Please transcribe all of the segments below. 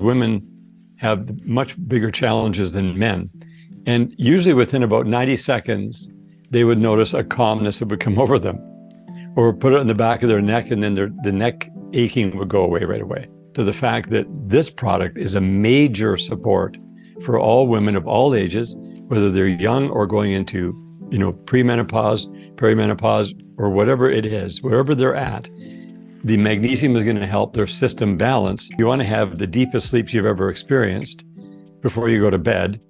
women have much bigger challenges than men. And usually within about 90 seconds, they would notice a calmness that would come over them, or put it in the back of their neck, and then the neck aching would go away right away. To the fact that this product is a major support for all women of all ages, whether they're young or going into, premenopause, perimenopause, or whatever it is, wherever they're at. The magnesium is going to help their system balance. You want to have the deepest sleeps you've ever experienced before you go to bed.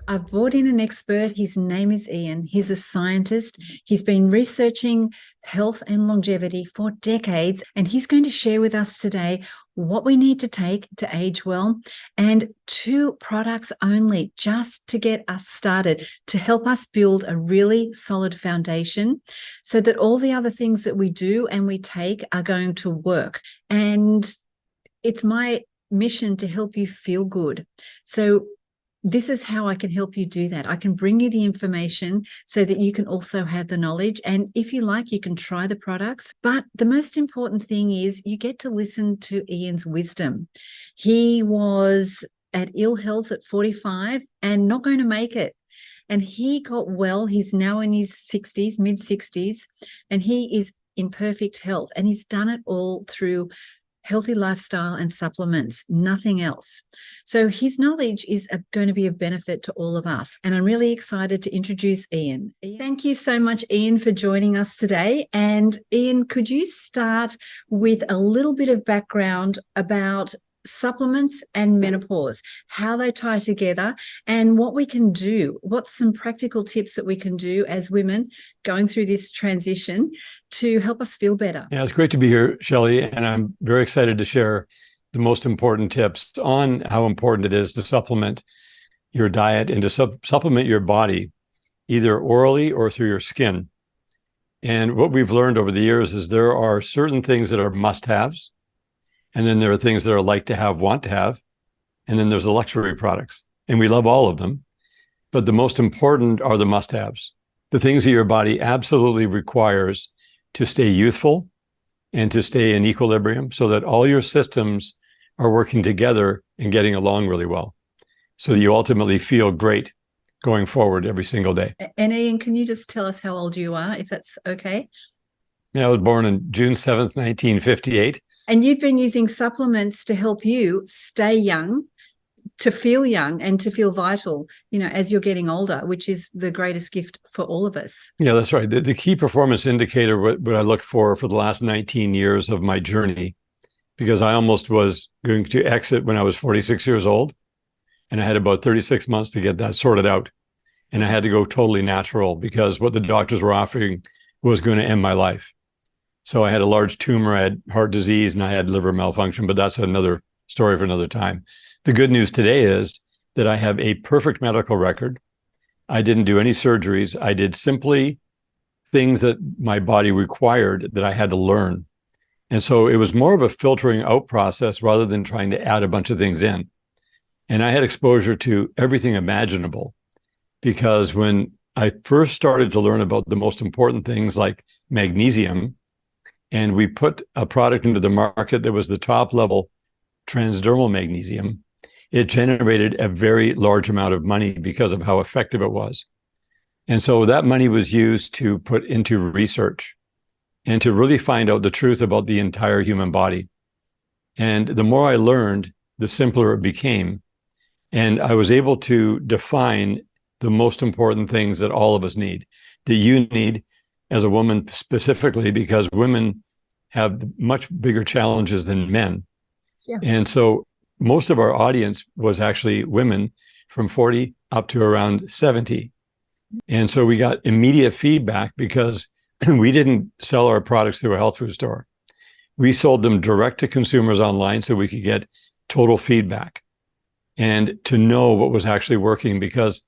I've brought in an expert. His name is Ian. He's a scientist. He's been researching health and longevity for decades, and he's going to share with us today what we need to take to age well, and 2 products only just to get us started, to help us build a really solid foundation so that all the other things that we do and we take are going to work. And it's my mission to help you feel good. So this is how I can help you do that. I can bring you the information so that you can also have the knowledge. And if you like, you can try the products. But the most important thing is you get to listen to Ian's wisdom. He was at ill health at 45 and not going to make it. And he got well. He's now in his 60s, mid-60s, and he is in perfect health. And he's done it all through healthy lifestyle and supplements, nothing else. So his knowledge is going to be a benefit to all of us. And I'm really excited to introduce Ian. Thank you so much, Ian, for joining us today. And Ian, could you start with a little bit of background about supplements and menopause, how they tie together, and what we can do? What's some practical tips that we can do as women going through this transition to help us feel better? Yeah, it's great to be here, Shelley, and I'm very excited to share the most important tips on how important it is to supplement your diet and to supplement your body, either orally or through your skin. And what we've learned over the years is there are certain things that are must-haves, and then there are things that are like to have, want to have, and then there's the luxury products. And we love all of them, but the most important are the must-haves, the things that your body absolutely requires to stay youthful and to stay in equilibrium so that all your systems are working together and getting along really well, so that you ultimately feel great going forward every single day. And Ian, can you just tell us how old you are, if that's okay? Yeah, I was born on June 7th, 1958. And you've been using supplements to help you stay young, to feel young and to feel vital, as you're getting older, which is the greatest gift for all of us. Yeah, that's right. The key performance indicator, what I looked for the last 19 years of my journey, because I almost was going to exit when I was 46 years old, and I had about 36 months to get that sorted out. And I had to go totally natural because what the doctors were offering was going to end my life. So I had a large tumor, I had heart disease, and I had liver malfunction, but that's another story for another time. The good news today is that I have a perfect medical record. I didn't do any surgeries. I did simply things that my body required that I had to learn. And so it was more of a filtering out process rather than trying to add a bunch of things in. And I had exposure to everything imaginable, because when I first started to learn about the most important things like magnesium, and we put a product into the market that was the top level transdermal magnesium, it generated a very large amount of money because of how effective it was. And so that money was used to put into research and to really find out the truth about the entire human body. And the more I learned, the simpler it became. And I was able to define the most important things that all of us need, that you need as a woman specifically, because women have much bigger challenges than men. Yeah. And so most of our audience was actually women from 40 up to around 70. And so we got immediate feedback because we didn't sell our products through a health food store. We sold them direct to consumers online so we could get total feedback and to know what was actually working, because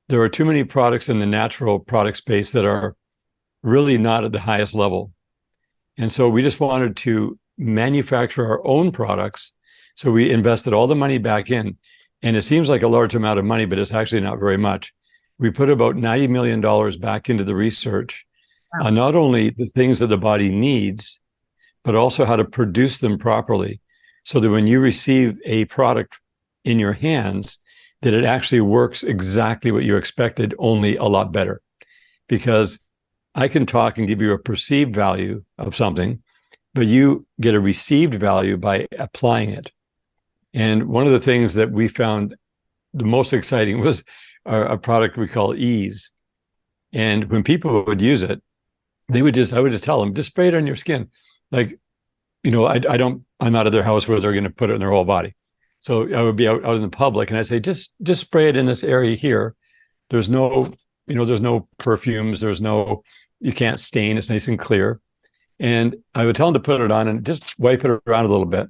there are too many products in the natural product space that are really not at the highest level. And so we just wanted to manufacture our own products. So we invested all the money back in, and it seems like a large amount of money, but it's actually not very much. We put about $90 million back into the research on not only the things that the body needs, but also how to produce them properly so that when you receive a product in your hands, that it actually works exactly what you expected, only a lot better. Because I can talk and give you a perceived value of something, but you get a received value by applying it. And one of the things that we found the most exciting was a product we call Ease. And when people would use it, I would just tell them, just spray it on your skin. Like, I'm out of their house where they're going to put it in their whole body. So I would be out in the public and I say, just spray it in this area here. There's no, there's no perfumes. You can't stain. It's nice and clear. And I would tell them to put it on and just wipe it around a little bit.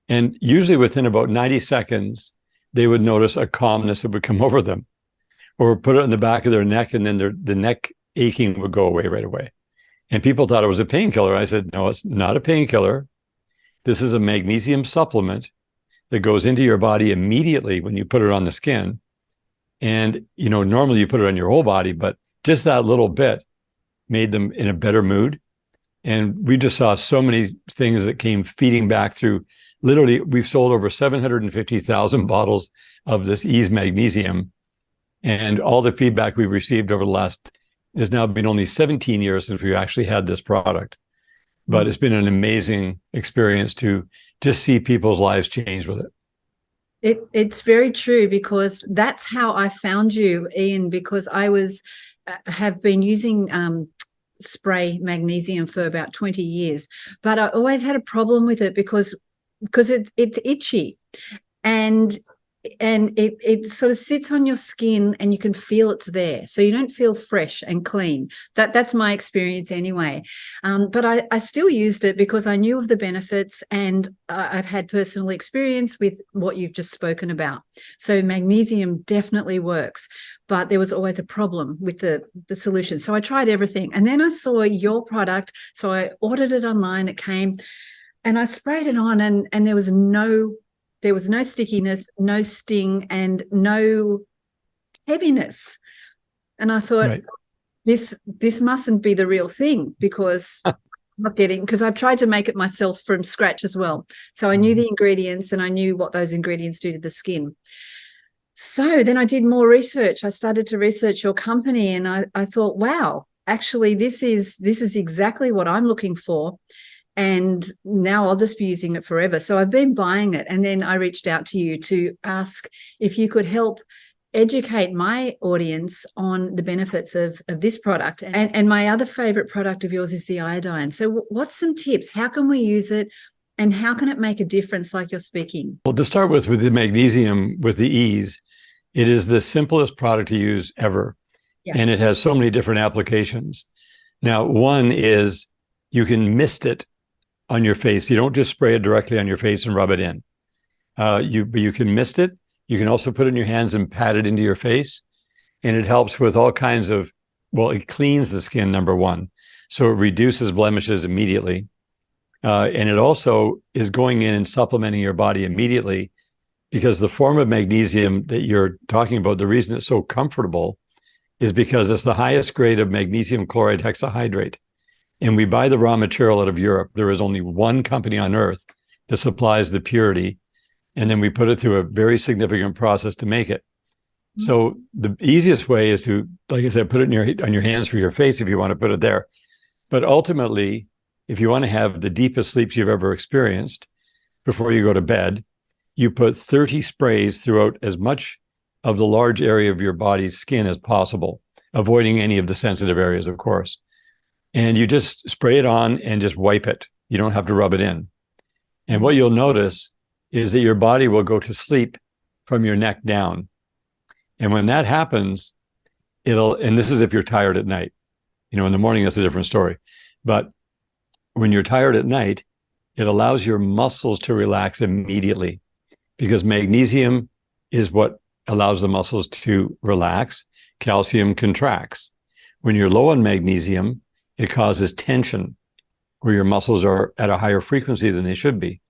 And usually within about 90 seconds, they would notice a calmness that would come over them, or put it in the back of their neck, and then the neck aching would go away right away. And people thought it was a painkiller. I said, no, it's not a painkiller. This is a magnesium supplement that goes into your body immediately when you put it on the skin. And, normally you put it on your whole body, but just that little bit made them in a better mood. And we just saw so many things that came feeding back through. Literally, we've sold over 750,000 bottles of this Ease Magnesium. And all the feedback we've received over the last, has now been only 17 years since we actually had this product. But it's been an amazing experience to just see people's lives change with it. It's very true, because that's how I found you, Ian, because I have been using spray magnesium for about 20 years, but I always had a problem with it because it's itchy, and it sort of sits on your skin and you can feel it's there, so you don't feel fresh and clean. That's my experience anyway. But I still used it because I knew of the benefits, and I've had personal experience with what you've just spoken about. So magnesium definitely works, but there was always a problem with the solution. So I tried everything, and then I saw your product, so I ordered it online. It came, and I sprayed it on, and there was no stickiness, no sting, and no heaviness. And I thought, right, this mustn't be the real thing, because I'm not getting, because I've tried to make it myself from scratch as well. So I knew the ingredients, and I knew what those ingredients do to the skin. So then I did more research. I started to research your company, and I thought, wow, actually this is exactly what I'm looking for. And now I'll just be using it forever. So I've been buying it. And then I reached out to you to ask if you could help educate my audience on the benefits of this product. And my other favorite product of yours is the iodine. So what's some tips? How can we use it? And how can it make a difference, like you're speaking? Well, to start with the magnesium, with the Ease, it is the simplest product to use ever. Yeah. And it has so many different applications. Now, one is you can mist it on your face. You don't just spray it directly on your face and rub it in. You can mist it. You can also put it in your hands and pat it into your face. And it helps with all kinds of, it cleans the skin, number one. So it reduces blemishes immediately. And it also is going in and supplementing your body immediately, because the form of magnesium that you're talking about, the reason it's so comfortable is because it's the highest grade of magnesium chloride hexahydrate. And we buy the raw material out of Europe. There is only one company on earth that supplies the purity. And then we put it through a very significant process to make it. Mm-hmm. So the easiest way is to, like I said, put it on your hands for your face if you want to put it there. But ultimately, if you want to have the deepest sleeps you've ever experienced before you go to bed, you put 30 sprays throughout as much of the large area of your body's skin as possible, avoiding any of the sensitive areas, of course. And you just spray it on and just wipe it. You don't have to rub it in. And what you'll notice is that your body will go to sleep from your neck down. And when that happens, and this is if you're tired at night. In the morning, that's a different story. But when you're tired at night, it allows your muscles to relax immediately, because magnesium is what allows the muscles to relax. Calcium contracts. When you're low on magnesium, it causes tension, where your muscles are at a higher frequency than they should be.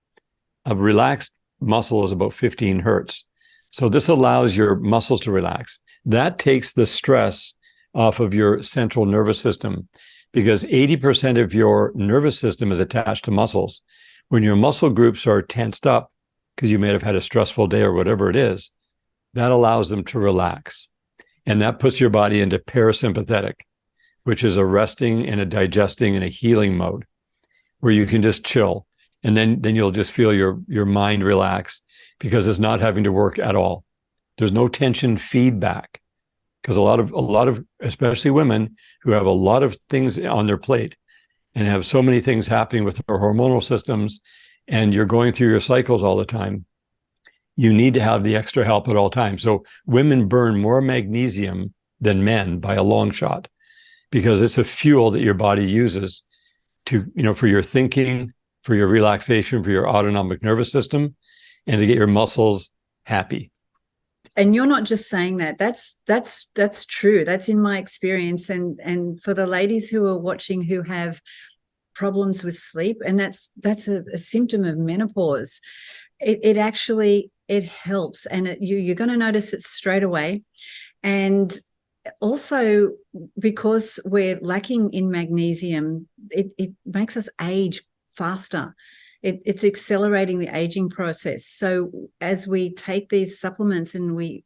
A relaxed muscle is about 15 hertz. So this allows your muscles to relax. That takes the stress off of your central nervous system, because 80% of your nervous system is attached to muscles. When your muscle groups are tensed up because you may have had a stressful day or whatever it is, that allows them to relax. And that puts your body into parasympathetic, which is a resting and a digesting and a healing mode where you can just chill. And then you'll just feel your mind relax because it's not having to work at all. There's no tension feedback because a lot of, especially women who have a lot of things on their plate and have so many things happening with their hormonal systems, and you're going through your cycles all the time, you need to have the extra help at all times. So women burn more magnesium than men by a long shot because it's a fuel that your body uses to, for your thinking, for your relaxation, for your autonomic nervous system, and to get your muscles happy. And you're not just saying that. That's true. That's in my experience. And for the ladies who are watching who have problems with sleep, and that's a symptom of menopause, it actually helps, and you're going to notice it straight away. And also, because we're lacking in magnesium, it makes us age faster. It's accelerating the aging process. So as we take these supplements and we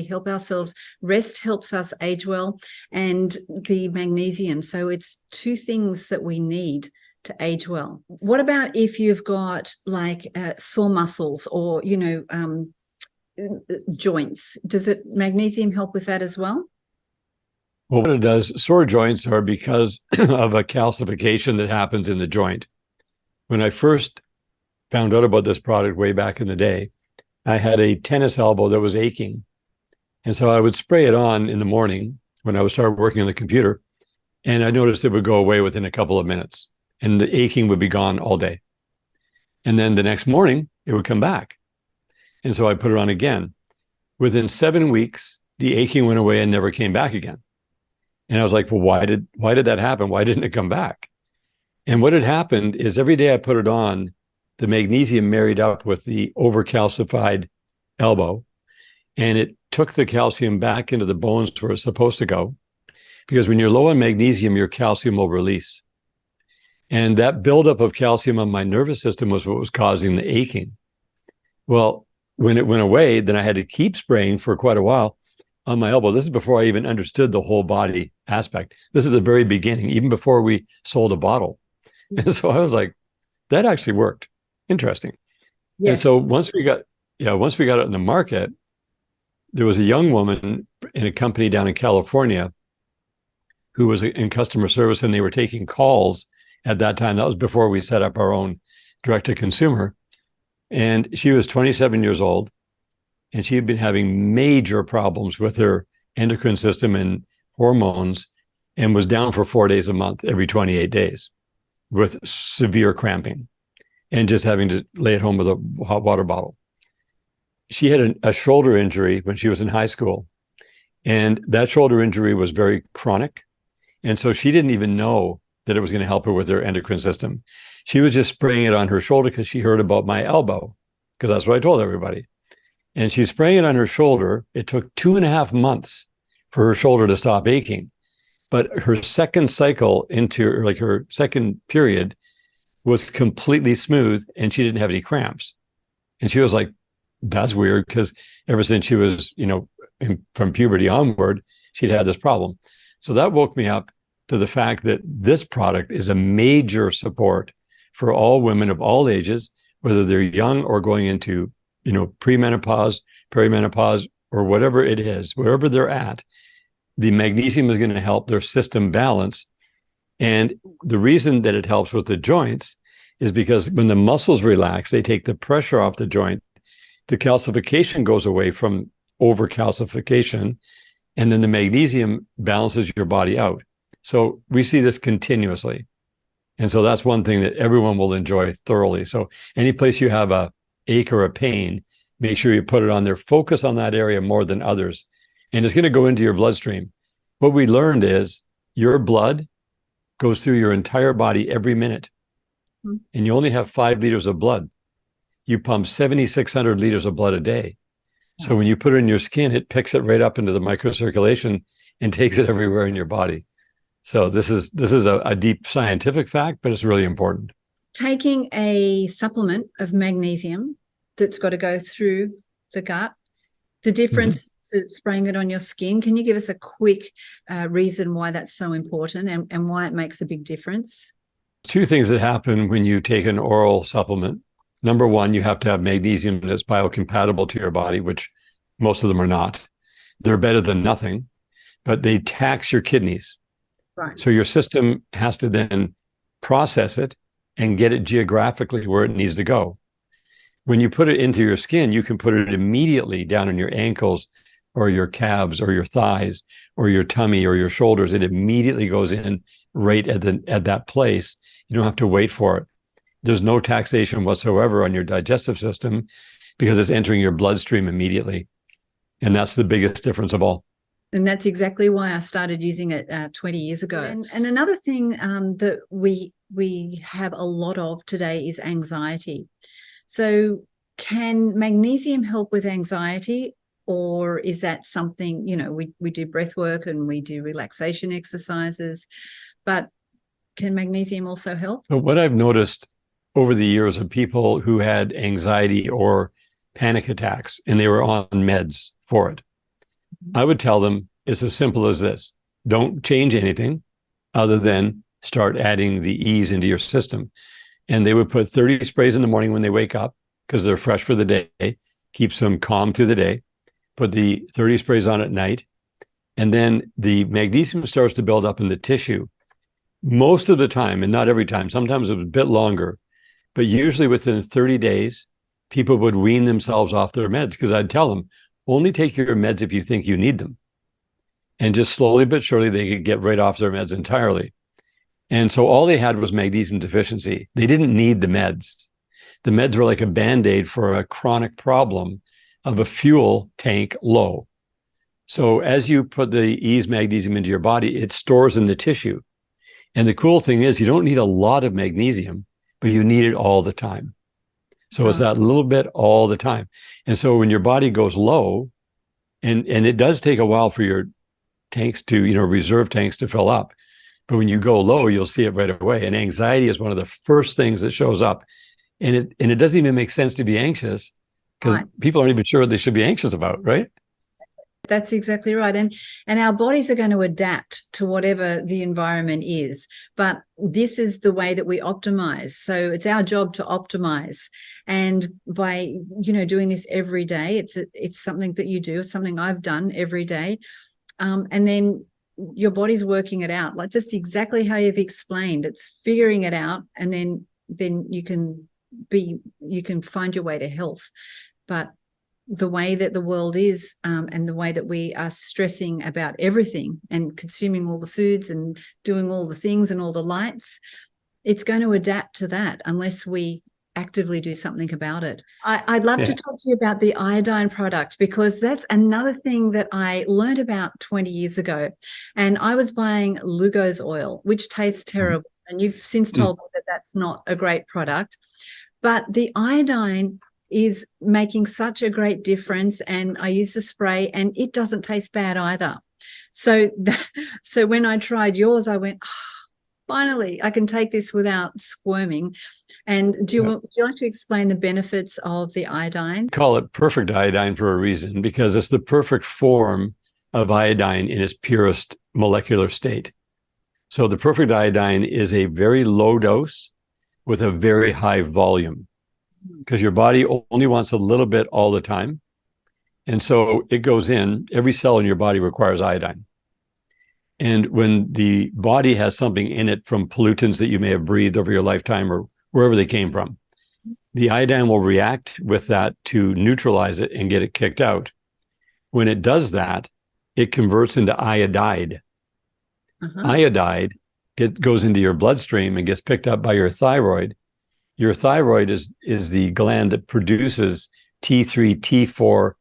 help ourselves, rest helps us age well, and the magnesium. So it's two things that we need to age well. What about if you've got like sore muscles or, joints? Does magnesium help with that as well? Well, what it does, sore joints are because of a calcification that happens in the joint. When I first found out about this product way back in the day, I had a tennis elbow that was aching. And so I would spray it on in the morning when I would start working on the computer, and I noticed it would go away within a couple of minutes, and the aching would be gone all day. And then the next morning, it would come back. And so I put it on again. Within 7 weeks, the aching went away and never came back again. And I was like, well, why did that happen? Why didn't it come back? And what had happened is every day I put it on, the magnesium married up with the overcalcified elbow, and it took the calcium back into the bones where it's supposed to go. Because when you're low on magnesium, your calcium will release. And that buildup of calcium on my nervous system was what was causing the aching. Well, when it went away, then I had to keep spraying for quite a while on my elbow. This is before I even understood the whole body aspect. This is the very beginning, even before we sold a bottle. And so I was like, that actually worked. Interesting. Yeah. And so once we got it in the market, there was a young woman in a company down in California who was in customer service, and they were taking calls at that time. That was before we set up our own direct to consumer. And she was 27 years old, and she had been having major problems with her endocrine system and hormones, and was down for 4 days a month, every 28 days, with severe cramping and just having to lay at home with a hot water bottle. She had a shoulder injury when she was in high school, and that shoulder injury was very chronic. And so she didn't even know that it was going to help her with her endocrine system. She was just spraying it on her shoulder because she heard about my elbow, because that's what I told everybody. And she's spraying it on her shoulder. It took 2.5 months for her shoulder to stop aching. But her second cycle into her second period was completely smooth, and she didn't have any cramps. And she was like, that's weird, because ever since she was, from puberty onward, she'd had this problem. So that woke me up to the fact that this product is a major support for all women of all ages, whether they're young or going into, premenopause, perimenopause, or whatever it is, wherever they're at. The magnesium is going to help their system balance. And the reason that it helps with the joints is because when the muscles relax, they take the pressure off the joint. The calcification goes away from overcalcification, and then the magnesium balances your body out. So we see this continuously. And so that's one thing that everyone will enjoy thoroughly. So any place you have a ache or a pain, make sure you put it on there. Focus on that area more than others. And it's going to go into your bloodstream. What we learned is your blood goes through your entire body every minute. Mm-hmm. And you only have 5 liters of blood. You pump 7,600 liters of blood a day. So when you put it in your skin, it picks it right up into the microcirculation and takes it everywhere in your body. So this is a deep scientific fact, but it's really important. taking a supplement of magnesium that's got to go through the gut, the difference to spraying it on your skin. Can you give us a quick reason why that's so important and why it makes a big difference? Two things that happen when you take an oral supplement. Number one, you have to have magnesium that's biocompatible to your body, which most of them are not. They're better than nothing, but they tax your kidneys. Right. So your system has to then process it and get it geographically where it needs to go. When you put it into your skin, you can put it immediately down on your ankles or your calves or your thighs or your tummy or your shoulders. It immediately goes in right at that place. You don't have to wait for it. There's no taxation whatsoever on your digestive system because it's entering your bloodstream immediately. And that's the biggest difference of all. And that's exactly why I started using it 20 years ago. And another thing that we have a lot of today is anxiety. So can magnesium help with anxiety, or is that something, we do breath work and we do relaxation exercises, but can magnesium also help? So what I've noticed over the years of people who had anxiety or panic attacks and they were on meds for it, I would tell them it's as simple as this. Don't change anything other than start adding the E's into your system. And they would put 30 sprays in the morning when they wake up because they're fresh for the day, keeps them calm through the day. Put the 30 sprays on at night. And then the magnesium starts to build up in the tissue. Most of the time, and not every time, sometimes it was a bit longer, but usually within 30 days, people would wean themselves off their meds because I'd tell them, only take your meds if you think you need them. And just slowly but surely, they could get right off their meds entirely. And so all they had was magnesium deficiency. They didn't need the meds. The meds were like a Band-Aid for a chronic problem of a fuel tank low. So as you put the E's magnesium into your body, it stores in the tissue. And the cool thing is you don't need a lot of magnesium, but you need it all the time. So it's that little bit all the time. And so when your body goes low, and it does take a while for your tanks to, reserve tanks to fill up. But when you go low, you'll see it right away. And anxiety is one of the first things that shows up. And it doesn't even make sense to be anxious because people aren't even sure what they should be anxious about, right? That's exactly right. And our bodies are going to adapt to whatever the environment is. But this is the way that we optimize. So it's our job to optimize. And by, doing this every day, it's something that you do. It's something I've done every day. And then your body's working it out, like just exactly how you've explained. It's figuring it out, and then you can find your way to health. But the way that the world is, and the way that we are stressing about everything and consuming all the foods and doing all the things and all the lights, it's going to adapt to that unless we actively do something about it. I'd love to talk to you about the iodine product, because that's another thing that I learned about 20 years ago. And I was buying Lugos oil, which tastes terrible. And you've since told me that that's not a great product. But the iodine is making such a great difference. And I use the spray and it doesn't taste bad either. So when I tried yours, I went, finally, I can take this without squirming. And do you like to explain the benefits of the iodine? Call it perfect iodine for a reason, because it's the perfect form of iodine in its purest molecular state. So the perfect iodine is a very low dose with a very high volume, because your body only wants a little bit all the time. And so it goes in, every cell in your body requires iodine. And when the body has something in it from pollutants that you may have breathed over your lifetime or wherever they came from, the iodine will react with that to neutralize it and get it kicked out. When it does that, it converts into iodide. Iodide goes into your bloodstream and gets picked up by your thyroid. Your thyroid is the gland that produces T3, T4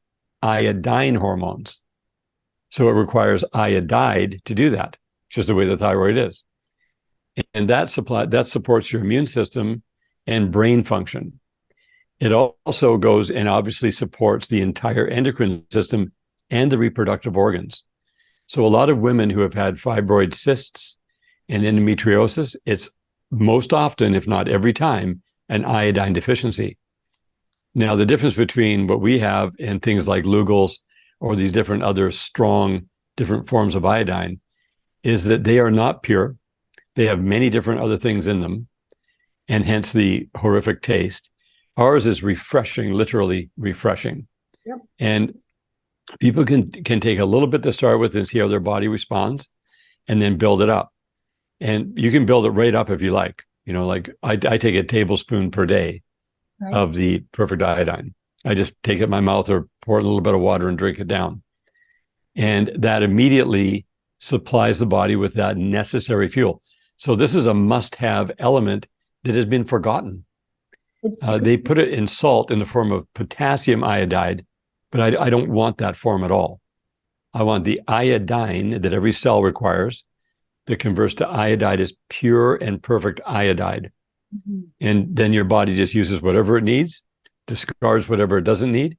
iodine hormones. So it requires iodide to do that. It's just the way the thyroid is. And that supports your immune system and brain function. It also goes and obviously supports the entire endocrine system and the reproductive organs. So a lot of women who have had fibroid cysts and endometriosis, it's most often, if not every time, an iodine deficiency. Now, the difference between what we have and things like Lugol's or these different other strong, different forms of iodine is that they are not pure. They have many different other things in them, and hence the horrific taste. Ours is refreshing, literally refreshing. Yep. And people can take a little bit to start with and see how their body responds, and then build it up. And you can build it right up if you like. Like I take a tablespoon per day of the perfect iodine. I just take it in my mouth or pour a little bit of water and drink it down. And that immediately supplies the body with that necessary fuel. So this is a must-have element that has been forgotten. They put it in salt in the form of potassium iodide, but I don't want that form at all. I want the iodine that every cell requires that converts to iodide as pure and perfect iodide. Mm-hmm. And then your body just uses whatever it needs, discards whatever it doesn't need,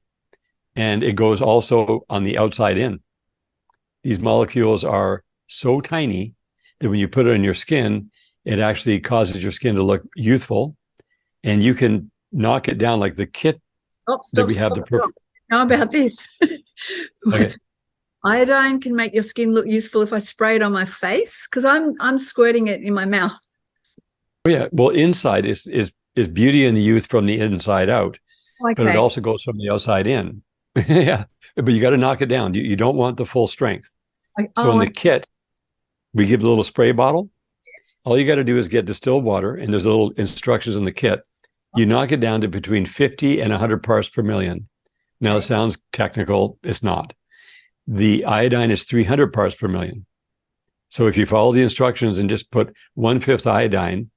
and it goes also on the outside in. These molecules are so tiny that when you put it on your skin, it actually causes your skin to look youthful, and you can knock it down like the kit that we have. How about this? Okay. Iodine can make your skin look youthful if I spray it on my face, because I'm squirting it in my mouth. Oh, yeah. Well, inside is beauty and the youth from the inside out, okay. But it also goes from the outside in. Yeah, but you got to knock it down. You don't want the full strength. So in the kit, we give a little spray bottle. Yes. All you got to do is get distilled water, and there's little instructions in the kit. You knock it down to between 50 and 100 parts per million. Now, it sounds technical. It's not. The iodine is 300 parts per million. So if you follow the instructions and just put 1/5 iodine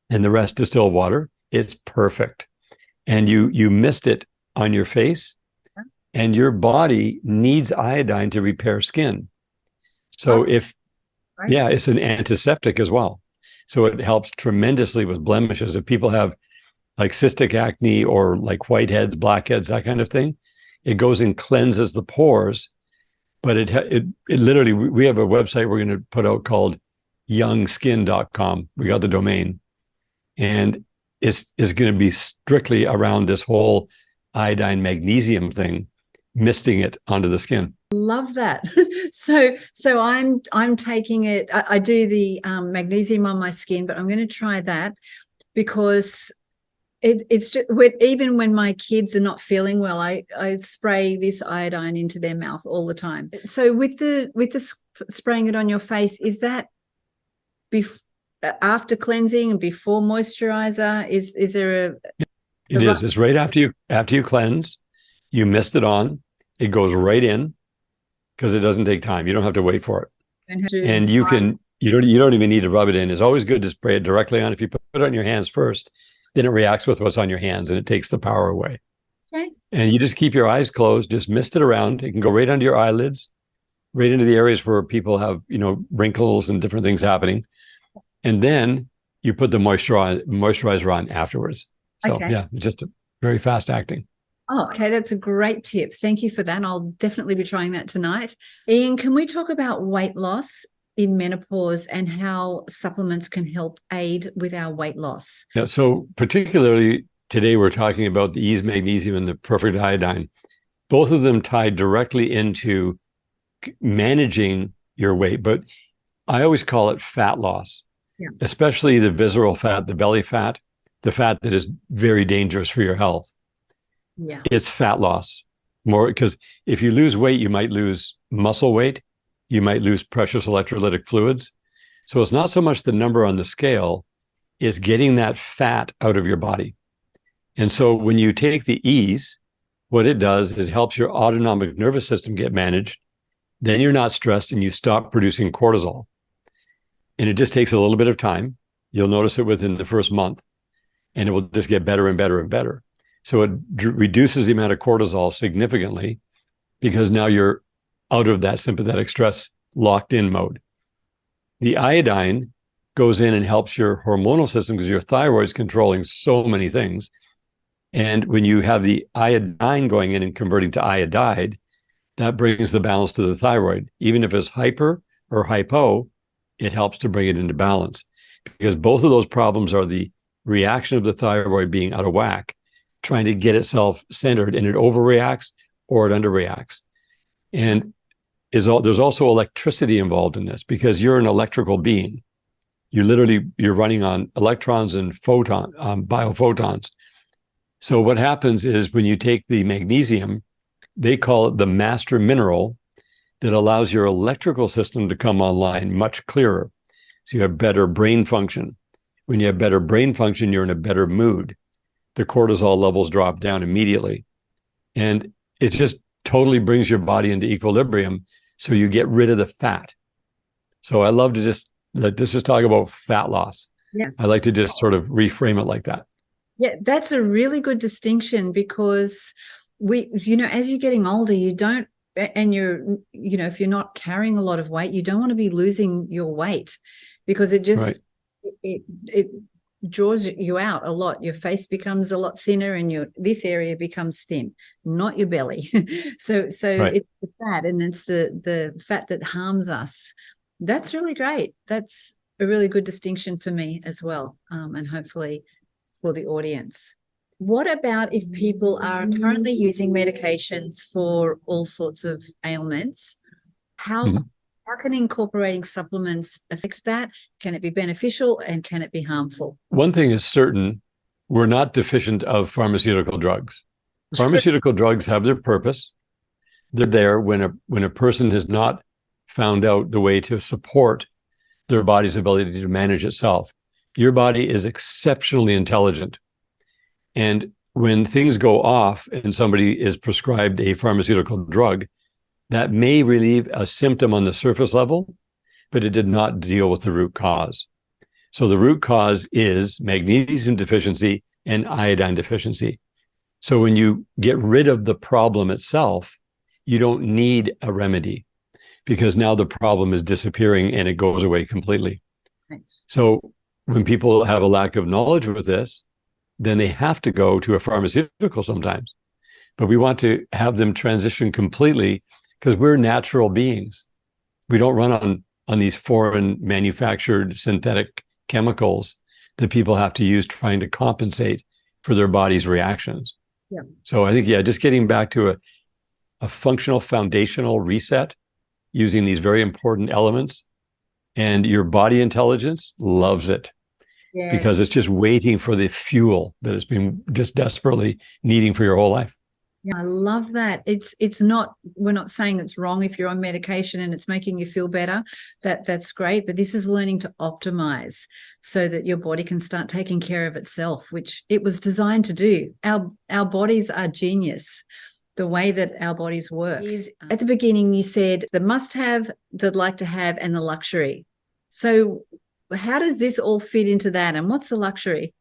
and the rest distilled water, it's perfect. And you mist it on your face, and your body needs iodine to repair skin. So it's an antiseptic as well. So it helps tremendously with blemishes. If people have like cystic acne or like whiteheads, blackheads, that kind of thing, it goes and cleanses the pores. But it literally, we have a website we're going to put out called youngskin.com. We got the domain. And it's going to be strictly around this whole iodine magnesium thing, misting it onto the skin. Love that. So I'm taking it. I do the magnesium on my skin, but I'm going to try that because it's just, even when my kids are not feeling well, I spray this iodine into their mouth all the time. So with the spraying it on your face, is that after cleansing and before moisturizer? Is there It is. It's right after you cleanse, you mist it on. It goes right in because it doesn't take time. You don't have to wait for it, and you don't even need to rub it in. It's always good to spray it directly on. If you put it on your hands first, then it reacts with what's on your hands and it takes the power away. Okay. And you just keep your eyes closed, just mist it around. It can go right under your eyelids, right into the areas where people have, wrinkles and different things happening. And then you put the moisturizer on afterwards. So yeah, just very fast acting. Oh, okay. That's a great tip. Thank you for that. I'll definitely be trying that tonight. Ian, can we talk about weight loss in menopause and how supplements can help aid with our weight loss? Yeah, so particularly today, we're talking about the Ease Magnesium and the Perfect Iodine. Both of them tie directly into managing your weight, but I always call it fat loss, especially the visceral fat, the belly fat, the fat that is very dangerous for your health. Yeah, it's fat loss more, because if you lose weight, you might lose muscle weight. You might lose precious electrolytic fluids. So it's not so much the number on the scale, it's getting that fat out of your body. And so when you take the Ease, what it does is it helps your autonomic nervous system get managed. Then you're not stressed and you stop producing cortisol. And it just takes a little bit of time. You'll notice it within the first month, and it will just get better and better and better. So it reduces the amount of cortisol significantly because now you're out of that sympathetic stress locked in mode. The iodine goes in and helps your hormonal system because your thyroid is controlling so many things. And when you have the iodine going in and converting to iodide, that brings the balance to the thyroid. Even if it's hyper or hypo, it helps to bring it into balance. because both of those problems are the reaction of the thyroid being out of whack, trying to get itself centered, and it overreacts or it underreacts. And there's also electricity involved in this because you're an electrical being. You're running on electrons and biophotons. So what happens is when you take the magnesium, they call it the master mineral that allows your electrical system to come online much clearer. So you have better brain function. When you have better brain function, you're in a better mood. The cortisol levels drop down immediately. And it just totally brings your body into equilibrium. So you get rid of the fat. So I love to let's just talk about fat loss. Yeah. I like to just sort of reframe it like that. Yeah, that's a really good distinction because as you're getting older, you don't, and if you're not carrying a lot of weight, you don't want to be losing your weight because it just, right. it draws you out a lot. Your face becomes a lot thinner and this area becomes thin, not your belly. so right. It's the fat, and it's the fat that harms us. That's really great. That's a really good distinction for me as well, and hopefully for the audience. What about if people are currently using medications for all sorts of ailments? How can incorporating supplements affect that? Can it be beneficial and can it be harmful? One thing is certain, we're not deficient of pharmaceutical drugs. Pharmaceutical drugs have their purpose. They're there when a person has not found out the way to support their body's ability to manage itself. Your body is exceptionally intelligent. And when things go off and somebody is prescribed a pharmaceutical drug, that may relieve a symptom on the surface level, but it did not deal with the root cause. So the root cause is magnesium deficiency and iodine deficiency. So when you get rid of the problem itself, you don't need a remedy because now the problem is disappearing and it goes away completely. Thanks. So when people have a lack of knowledge with this, then they have to go to a pharmaceutical sometimes. But we want to have them transition completely because we're natural beings. We don't run on these foreign manufactured synthetic chemicals that people have to use trying to compensate for their body's reactions. Yeah. So I think, just getting back to a functional foundational reset using these very important elements, and your body intelligence loves it. Yes. Because it's just waiting for the fuel that it's been just desperately needing for your whole life. Yeah, I love that. It's not, we're not saying it's wrong if you're on medication and it's making you feel better. That's great. But this is learning to optimize so that your body can start taking care of itself, which it was designed to do. Our bodies are genius. The way that our bodies work is, at the beginning, you said the must have, the like to have, and the luxury. So how does this all fit into that? And what's the luxury?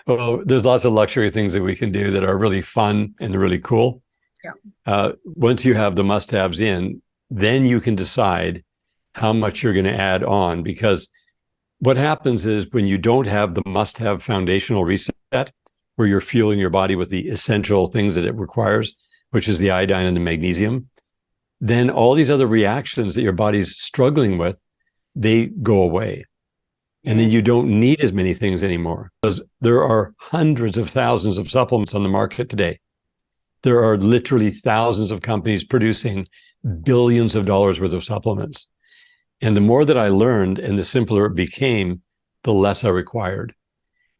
Well, there's lots of luxury things that we can do that are really fun and really cool. Yeah. Once you have the must-haves in, then you can decide how much you're going to add on, because what happens is when you don't have the must-have foundational reset, where you're fueling your body with the essential things that it requires, which is the iodine and the magnesium, then all these other reactions that your body's struggling with, they go away. And then you don't need as many things anymore, because there are hundreds of thousands of supplements on the market today. There are literally thousands of companies producing billions of dollars worth of supplements. And the more that I learned and the simpler it became, the less I required.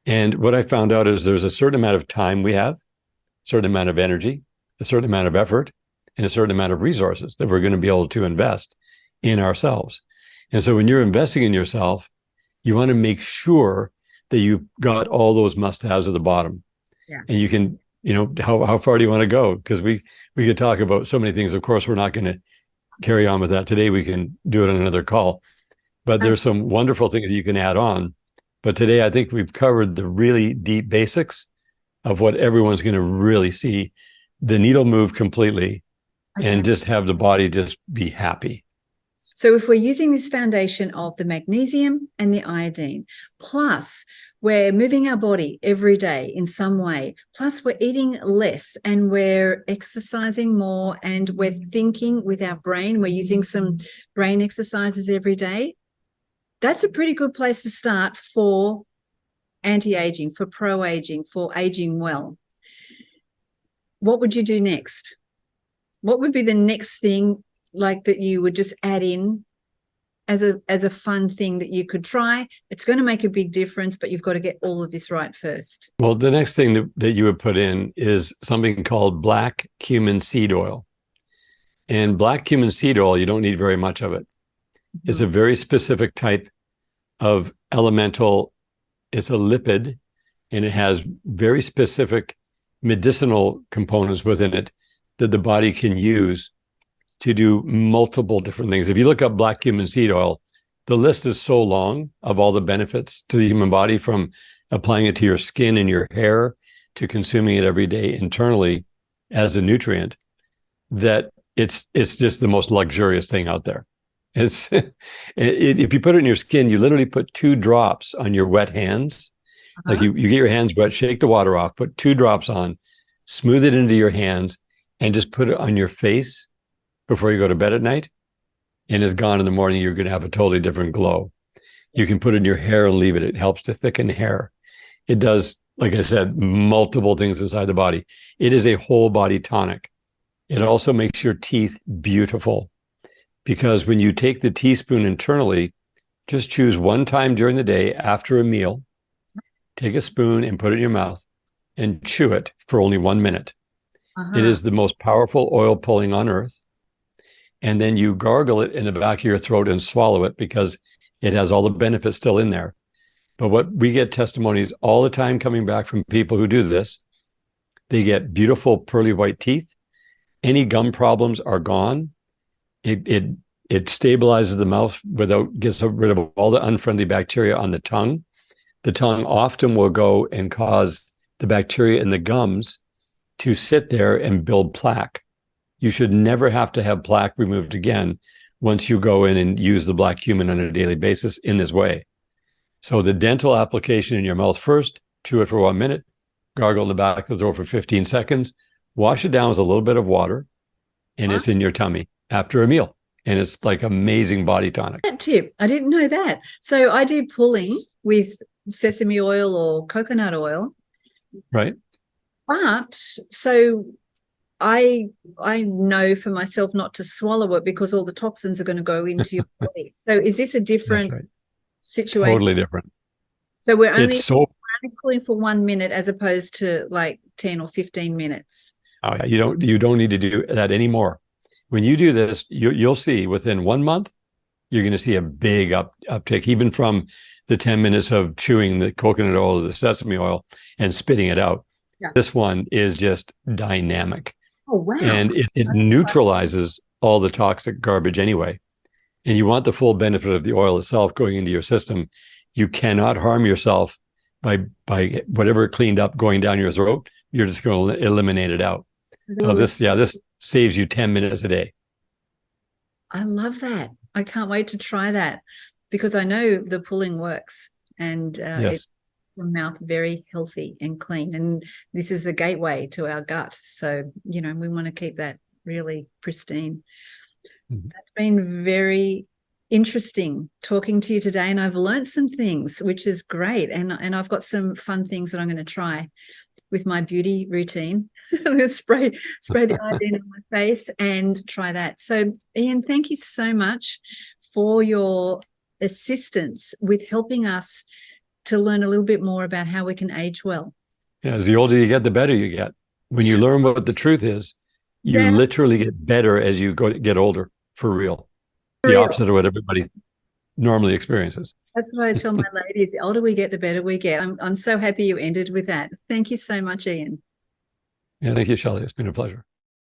And what I found out is there's a certain amount of time we have, a certain amount of energy, a certain amount of effort, and a certain amount of resources that we're going to be able to invest in ourselves. And so when you're investing in yourself, you want to make sure that you got all those must-haves at the bottom. Yeah. And you can, how far do you want to go? Because we could talk about so many things. Of course, we're not going to carry on with that today. We can do it on another call. But there's some wonderful things you can add on. But today, I think we've covered the really deep basics of what everyone's going to really see the needle move completely and just have the body just be happy. So if we're using this foundation of the magnesium and the iodine, plus we're moving our body every day in some way, plus we're eating less and we're exercising more and we're thinking with our brain, we're using some brain exercises every day, that's a pretty good place to start for anti-aging, for pro-aging, for aging well. What would you do next? What would be the next thing like that you would just add in as a fun thing that you could try? It's going to make a big difference, but you've got to get all of this right first. Well, the next thing that you would put in is something called black cumin seed oil. And black cumin seed oil, you don't need very much of it. Mm-hmm. It's a very specific type of elemental. It's a lipid, and it has very specific medicinal components within it that the body can use to do multiple different things. If you look up black cumin seed oil, the list is so long of all the benefits to the human body, from applying it to your skin and your hair to consuming it every day internally as a nutrient, that it's just the most luxurious thing out there. If you put it in your skin, you literally put 2 drops on your wet hands. Like you get your hands wet, shake the water off, put 2 drops on, smooth it into your hands, and just put it on your face before you go to bed at night. And it's gone in the morning. You're going to have a totally different glow. You can put it in your hair and leave it. It helps to thicken hair. It does, like I said, multiple things inside the body. It is a whole body tonic. It also makes your teeth beautiful, because when you take the teaspoon internally, just choose one time during the day after a meal, take a spoon and put it in your mouth and chew it for only 1 minute. It is the most powerful oil pulling on earth. And then you gargle it in the back of your throat and swallow it, because it has all the benefits still in there. But what we get testimonies all the time coming back from people who do this, they get beautiful pearly white teeth. Any gum problems are gone. It stabilizes the mouth gets rid of all the unfriendly bacteria on the tongue. The tongue often will go and cause the bacteria in the gums to sit there and build plaque. You should never have to have plaque removed again once you go in and use the black cumin on a daily basis in this way. So the dental application in your mouth first, chew it for 1 minute, gargle in the back of the throat for 15 seconds, wash it down with a little bit of water, and it's in your tummy after a meal. And it's like amazing body tonic. That tip, I didn't know that. So I do pulling with sesame oil or coconut oil. Right. But so I know for myself not to swallow it, because all the toxins are going to go into your body. So is this a different situation? Totally different. So we're only pulling for 1 minute as opposed to like 10 or 15 minutes. Oh, yeah. You don't need to do that anymore. When you do this, you'll see within 1 month, you're going to see a big uptick, even from the 10 minutes of chewing the coconut oil or the sesame oil and spitting it out. Yeah. This one is just dynamic. Oh, wow. And it neutralizes all the toxic garbage anyway. And you want the full benefit of the oil itself going into your system. You cannot harm yourself by whatever it cleaned up going down your throat. You're just going to eliminate it out. So this saves you 10 minutes a day. I love that. I can't wait to try that, because I know the pulling works, and it's the mouth very healthy and clean. And this is the gateway to our gut. So, we want to keep that really pristine. Mm-hmm. That's been very interesting talking to you today, and I've learned some things, which is great. And I've got some fun things that I'm going to try with my beauty routine. spray the iodine on my face and try that. So, Ian, thank you so much for your assistance with helping us to learn a little bit more about how we can age well. Yeah, as the older you get, the better you get. When you learn what the truth is, you literally get better as you get older, for real. The opposite of what everybody normally experiences. That's what I tell my ladies. The older we get, the better we get. I'm so happy you ended with that. Thank you so much, Ian. Yeah, thank you, Shelley. It's been a pleasure.